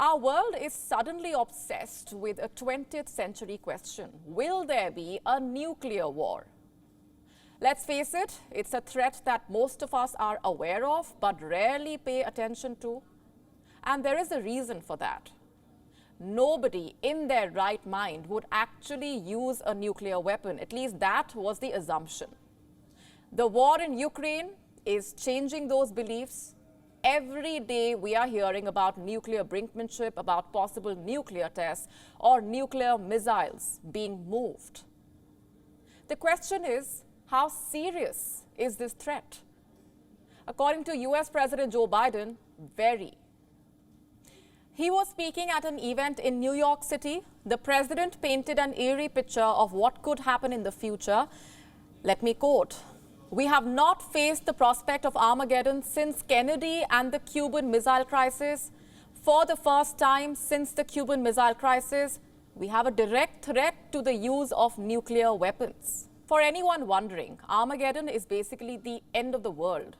Our world is suddenly obsessed with a 20th century question. Will there be a nuclear war? Let's face it, it's a threat that most of us are aware of but rarely pay attention to. And there is a reason for that. Nobody in their right mind would actually use a nuclear weapon. At least that was the assumption. The war in Ukraine is changing those beliefs. Every day we are hearing about nuclear brinkmanship, about possible nuclear tests or nuclear missiles being moved. The question is, how serious is this threat? According to US President Joe Biden, very. He was speaking at an event in New York City. The president painted an eerie picture of what could happen in the future. Let me quote, "We have not faced the prospect of Armageddon since Kennedy and the Cuban Missile Crisis. For the first time since the Cuban Missile Crisis, we have a direct threat to the use of nuclear weapons." For anyone wondering, Armageddon is basically the end of the world,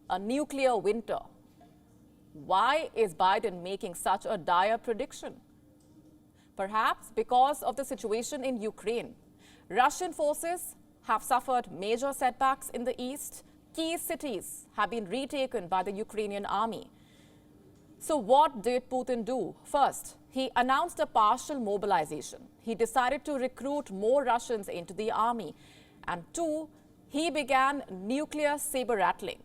a nuclear winter. Why is Biden making such a dire prediction? Perhaps because of the situation in Ukraine. Russian forces have suffered major setbacks in the east. Key cities have been retaken by the Ukrainian army. So what did Putin do? First, he announced a partial mobilization. He decided to recruit more Russians into the army. And two, he began nuclear saber-rattling.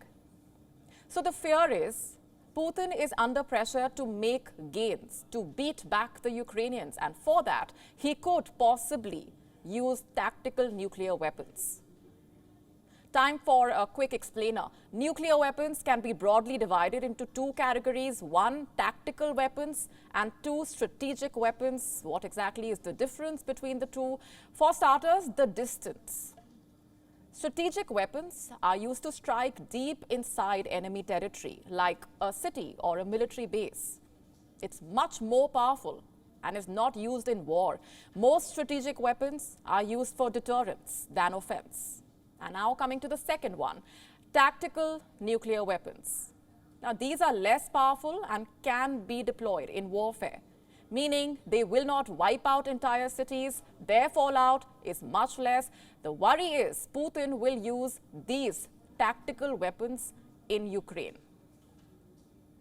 So the fear is Putin is under pressure to make gains, to beat back the Ukrainians. And for that, he could possibly use tactical nuclear weapons. Time for a quick explainer. Nuclear weapons can be broadly divided into two categories. One, tactical weapons, and two, strategic weapons. What exactly is the difference between the two? For starters, the distance. Strategic weapons are used to strike deep inside enemy territory, like a city or a military base. It's much more powerful and is not used in war. Most strategic weapons are used for deterrence than offense. And now coming to the second one, tactical nuclear weapons. Now these are less powerful and can be deployed in warfare, meaning they will not wipe out entire cities. Their fallout is much less. The worry is Putin will use these tactical weapons in Ukraine.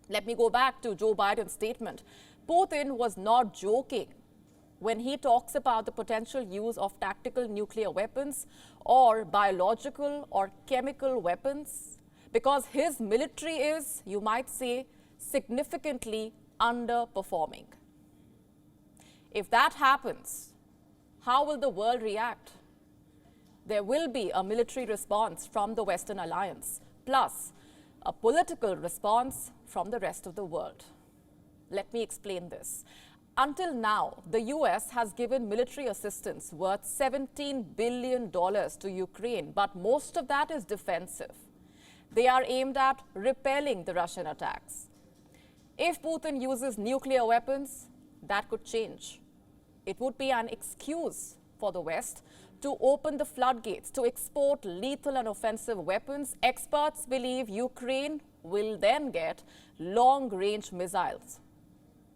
Let me go back to Joe Biden's statement. Putin was not joking when he talks about the potential use of tactical nuclear weapons or biological or chemical weapons, because his military is, you might say, significantly underperforming. If that happens, how will the world react? There will be a military response from the Western alliance, plus a political response from the rest of the world. Let me explain this. Until now, the US has given military assistance worth $17 billion to Ukraine, but most of that is defensive. They are aimed at repelling the Russian attacks. If Putin uses nuclear weapons, that could change. It would be an excuse for the West to open the floodgates to export lethal and offensive weapons. Experts believe Ukraine will then get long-range missiles,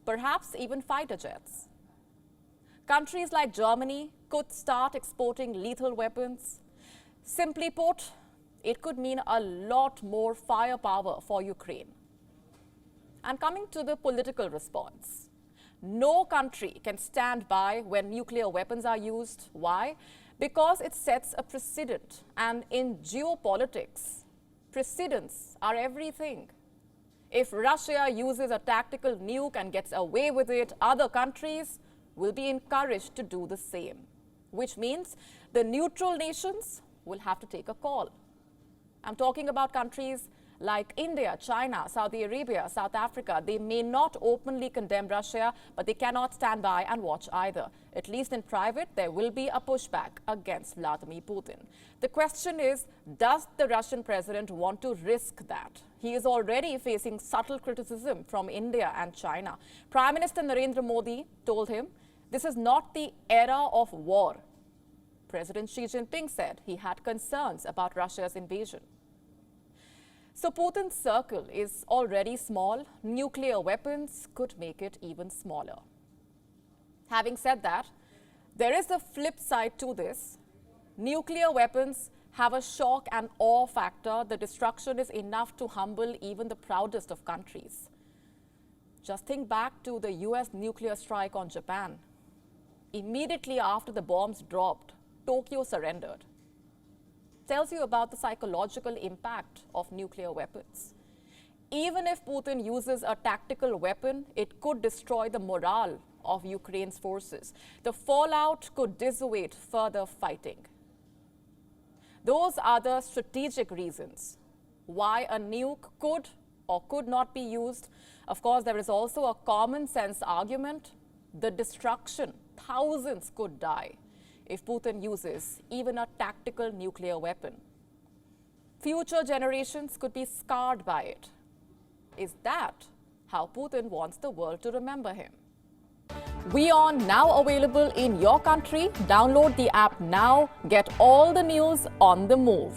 perhaps even fighter jets. Countries like Germany could start exporting lethal weapons. Simply put, it could mean a lot more firepower for Ukraine. And coming to the political response, no country can stand by when nuclear weapons are used. Why? Because it sets a precedent. And in geopolitics, precedents are everything. If Russia uses a tactical nuke and gets away with it, other countries will be encouraged to do the same, which means the neutral nations will have to take a call. I'm talking about countries like India, China, Saudi Arabia, South Africa. They may not openly condemn Russia, but they cannot stand by and watch either. At least in private, there will be a pushback against Vladimir Putin. The question is, does the Russian president want to risk that? He is already facing subtle criticism from India and China. Prime Minister Narendra Modi told him, this is not the era of war. President Xi Jinping said he had concerns about Russia's invasion. So Putin's circle is already small. Nuclear weapons could make it even smaller. Having said that, there is a flip side to this. Nuclear weapons have a shock and awe factor. The destruction is enough to humble even the proudest of countries. Just think back to the US nuclear strike on Japan. Immediately after the bombs dropped, Tokyo surrendered. Tells you about the psychological impact of nuclear weapons. Even if Putin uses a tactical weapon, it could destroy the morale of Ukraine's forces. The fallout could dissuade further fighting. Those are the strategic reasons why a nuke could or could not be used. Of course, there is also a common sense argument. The destruction, thousands could die if Putin uses even a tactical nuclear weapon. Future generations could be scarred by it. Is that how Putin wants the world to remember him? WION now available in your country. Download the app now. Get all the news on the move.